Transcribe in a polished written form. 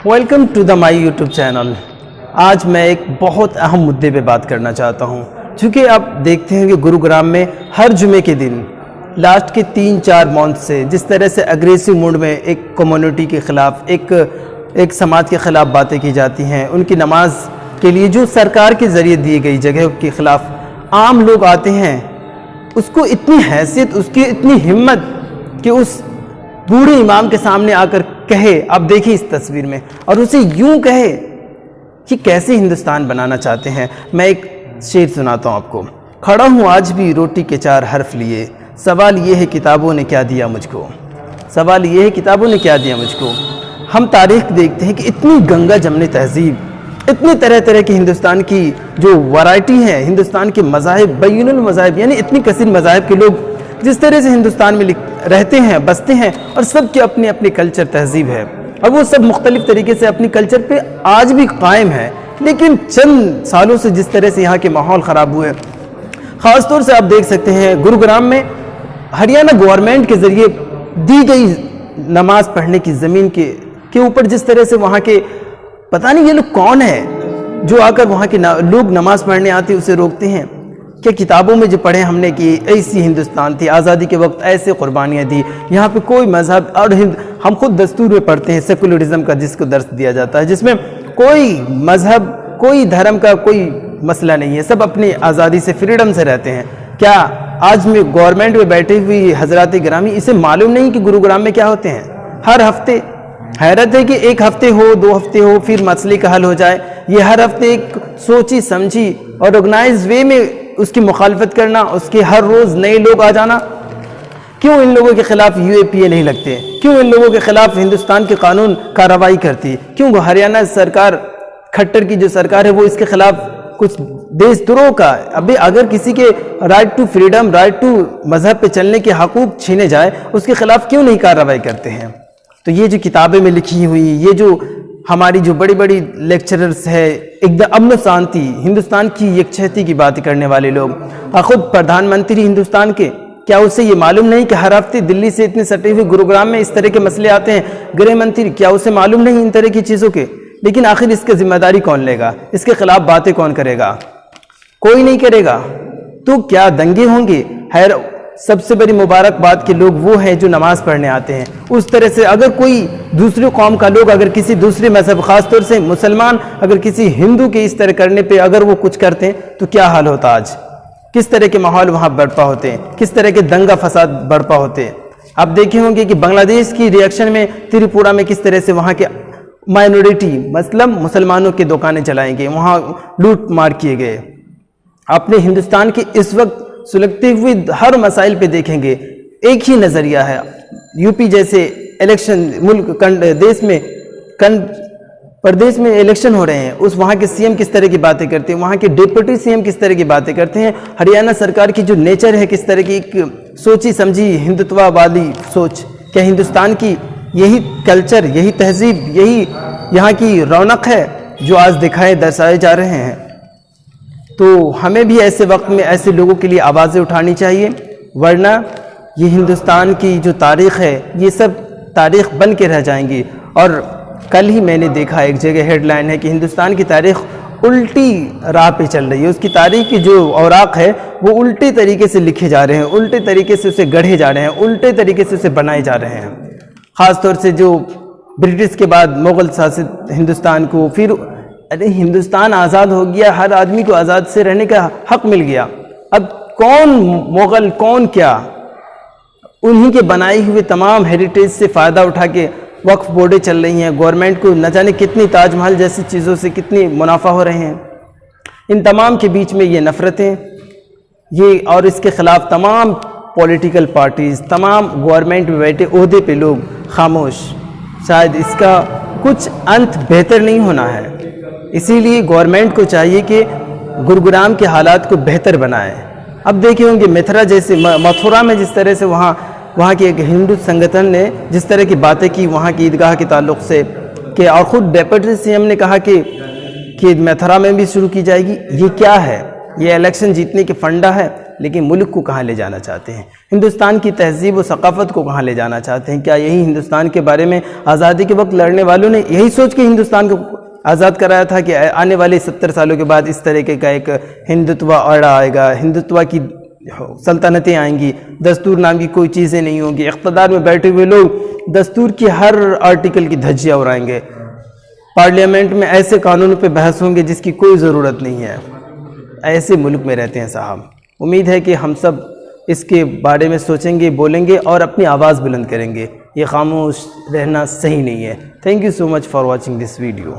Welcome to the my YouTube channel. آج میں ایک بہت اہم مدعے پہ بات کرنا چاہتا ہوں، چونکہ آپ دیکھتے ہیں کہ گروگرام میں ہر جمعے کے دن لاسٹ کے 3-4 مانتھ سے جس طرح سے اگریسو موڈ میں ایک کمیونٹی کے خلاف ایک سماج کے خلاف باتیں کی جاتی ہیں، ان کی نماز کے لیے جو سرکار کے ذریعے دی گئی جگہ کے خلاف عام لوگ آتے ہیں، اس کو اتنی حیثیت، اس کی اتنی ہمت کہ اس بوڑھے امام کے سامنے آ کر کہے، آپ دیکھیں اس تصویر میں، اور اسے یوں کہے کہ کیسے ہندوستان بنانا چاہتے ہیں۔ میں ایک شعر سناتا ہوں آپ کو۔ کھڑا ہوں آج بھی روٹی کے 4 حرف لیے، سوال یہ ہے کتابوں نے کیا دیا مجھ کو، سوال یہ ہے کتابوں نے کیا دیا مجھ کو۔ ہم تاریخ دیکھتے ہیں کہ اتنی گنگا جمنی تہذیب، اتنی طرح طرح کی ہندوستان کی جو ورائٹی ہے، ہندوستان کے مذاہب، بین المذاہب، یعنی اتنی کثیر مذاہب کے لوگ جس طرح سے ہندوستان میں رہتے ہیں، بستے ہیں، اور سب کی اپنی اپنی کلچر تہذیب ہے، اور وہ سب مختلف طریقے سے اپنی کلچر پہ آج بھی قائم ہے۔ لیکن چند سالوں سے جس طرح سے یہاں کے ماحول خراب ہوئے، خاص طور سے آپ دیکھ سکتے ہیں گروگرام میں ہریانہ گورنمنٹ کے ذریعے دی گئی نماز پڑھنے کی زمین کے اوپر جس طرح سے وہاں کے پتہ نہیں یہ لوگ کون ہیں جو آ کر وہاں کے لوگ نماز پڑھنے آتے اسے روکتے ہیں۔ کہ کتابوں میں جو پڑھے ہم نے کہ ایسی ہندوستان تھی، آزادی کے وقت ایسے قربانیاں دی، یہاں پہ کوئی مذہب، اور ہم خود دستور میں پڑھتے ہیں سیکولرزم کا جس کو درس دیا جاتا ہے، جس میں کوئی مذہب، کوئی دھرم کا کوئی مسئلہ نہیں ہے، سب اپنی آزادی سے، فریڈم سے رہتے ہیں۔ کیا آج میں گورنمنٹ میں بیٹھے ہوئی حضرات گرامی اسے معلوم نہیں کہ گروگرام میں کیا ہوتے ہیں؟ ہر ہفتے حیرت ہے کہ ایک ہفتے ہو، 2 ہفتے ہو، پھر مسئلے کا حل ہو جائے، یہ ہر ہفتے ایک سوچی سمجھی اور آرگنائز وے میں اس کی مخالفت کرنا، اس کے ہر روز نئے لوگ آ جانا۔ کیوں ان لوگوں کے خلاف UAPA نہیں لگتے؟ کیوں ان لوگوں کے خلاف ہندوستان کے قانون کارروائی کرتی؟ کیوں ہریانہ سرکار، کھٹر کی جو سرکار ہے، وہ اس کے خلاف کچھ دیش دروہ کا، ابھی اگر کسی کے right to freedom, right to مذہب پہ چلنے کے حقوق چھینے جائے، اس کے خلاف کیوں نہیں کارروائی کرتے ہیں؟ تو یہ جو کتابیں میں لکھی ہوئی، یہ جو ہماری جو بڑی بڑی لیکچررز ہے، ایک دم امن و شانتی، ہندوستان کی یکجہتی کی بات کرنے والے لوگ، خود پردھان منتری ہندوستان کے، کیا اسے یہ معلوم نہیں کہ ہر ہفتے دلی سے اتنے سٹے ہوئے گروگرام میں اس طرح کے مسئلے آتے ہیں؟ گرہ منتری، کیا اسے معلوم نہیں ان طرح کی چیزوں کے؟ لیکن آخر اس کی ذمہ داری کون لے گا؟ اس کے خلاف باتیں کون کرے گا؟ کوئی نہیں کرے گا۔ تو کیا دنگے ہوں گے؟ سب سے بڑی مبارکباد کے لوگ وہ ہیں جو نماز پڑھنے آتے ہیں۔ اس طرح سے اگر کوئی دوسری قوم کا لوگ، اگر کسی دوسرے مذہب، خاص طور سے مسلمان، اگر کسی ہندو کے اس طرح کرنے پہ اگر وہ کچھ کرتے ہیں تو کیا حال ہوتا؟ آج کس طرح کے ماحول وہاں برپا ہوتے ہیں، کس طرح کے دنگا فساد برپا ہوتے ہیں۔ آپ دیکھے ہوں گے کہ بنگلہ دیش کی ریئیکشن میں تریپورہ میں کس طرح سے وہاں کے مائنورٹی، مثلاً مسلمانوں کے دکانیں چلائیں گے، وہاں لوٹ مار کیے گئے۔ اپنے ہندوستان کے اس وقت سلگتے ہوئے ہر مسائل پہ دیکھیں گے ایک ہی نظریہ ہے۔ UP جیسے الیکشن ملک پردیش میں الیکشن ہو رہے ہیں، اس وہاں کے CM کس طرح کی باتیں کرتے ہیں، وہاں کے ڈپٹی CM کس طرح کی باتیں کرتے ہیں، ہریانہ سرکار کی جو نیچر ہے کس طرح کی ایک سوچی سمجھی ہندوتوا والی سوچ، کیا ہندوستان کی یہی کلچر، یہی تہذیب، یہی یہاں کی رونق ہے جو آج دکھائے درسائے جا رہے ہیں؟ تو ہمیں بھی ایسے وقت میں ایسے لوگوں کے لیے آوازیں اٹھانی چاہیے، ورنہ یہ ہندوستان کی جو تاریخ ہے یہ سب تاریخ بن کے رہ جائیں گی۔ اور کل ہی میں نے دیکھا ایک جگہ ہیڈ لائن ہے کہ ہندوستان کی تاریخ الٹی راہ پہ چل رہی ہے، اس کی تاریخ کی جو اوراق ہے وہ الٹے طریقے سے لکھے جا رہے ہیں، الٹے طریقے سے اسے گڑھے جا رہے ہیں، الٹے طریقے سے اسے بنائے جا رہے ہیں۔ خاص طور سے جو برٹش کے بعد مغل شاست ہندوستان کو، پھر ہندوستان آزاد ہو گیا، ہر آدمی کو آزاد سے رہنے کا حق مل گیا، اب کون مغل کون کیا؟ انہی کے بنائی ہوئے تمام ہیریٹیج سے فائدہ اٹھا کے وقف بورڈیں چل رہی ہیں، گورنمنٹ کو نہ جانے کتنی تاج محل جیسی چیزوں سے کتنی منافع ہو رہے ہیں۔ ان تمام کے بیچ میں یہ نفرتیں، یہ اور اس کے خلاف تمام پولیٹیکل پارٹیز، تمام گورنمنٹ میں بیٹھے عہدے پہ لوگ خاموش، شاید اس کا کچھ انت بہتر نہیں ہونا ہے۔ اسی لیے گورنمنٹ کو چاہیے کہ گروگرام کے حالات کو بہتر بنائے۔ اب دیکھیں ہوں گے متھرا جیسے متھرا میں جس طرح سے وہاں کے ایک ہندو سنگھن نے جس طرح کی باتیں کی وہاں کی عیدگاہ کے تعلق سے، کہ اور خود ڈپٹی CM نے کہا کہ متھرا میں بھی شروع کی جائے گی۔ یہ کیا ہے؟ یہ الیکشن جیتنے کے فنڈا ہے؟ لیکن ملک کو کہاں لے جانا چاہتے ہیں؟ ہندوستان کی تہذیب و ثقافت کو کہاں لے جانا چاہتے ہیں؟ کیا یہی ہندوستان کے بارے میں آزادی کے وقت لڑنے والوں نے یہی سوچ کے ہندوستان کو آزاد کرایا تھا کہ آنے والے 70 سالوں کے بعد اس طریقے کا ایک ہندوتوا آڑا آئے گا، ہندوتوا کی سلطنتیں آئیں گی، دستور نام کی کوئی چیزیں نہیں ہوں گی، اقتدار میں بیٹھے ہوئے لوگ دستور کی ہر آرٹیکل کی دھجیاں اڑائیں گے، پارلیمنٹ میں ایسے قانونوں پہ بحث ہوں گے جس کی کوئی ضرورت نہیں ہے؟ ایسے ملک میں رہتے ہیں صاحب۔ امید ہے کہ ہم سب اس کے بارے میں سوچیں گے، بولیں گے اور اپنی آواز بلند کریں گے۔ یہ خاموش رہنا صحیح نہیں ہے۔ Thank you so much for watching this video.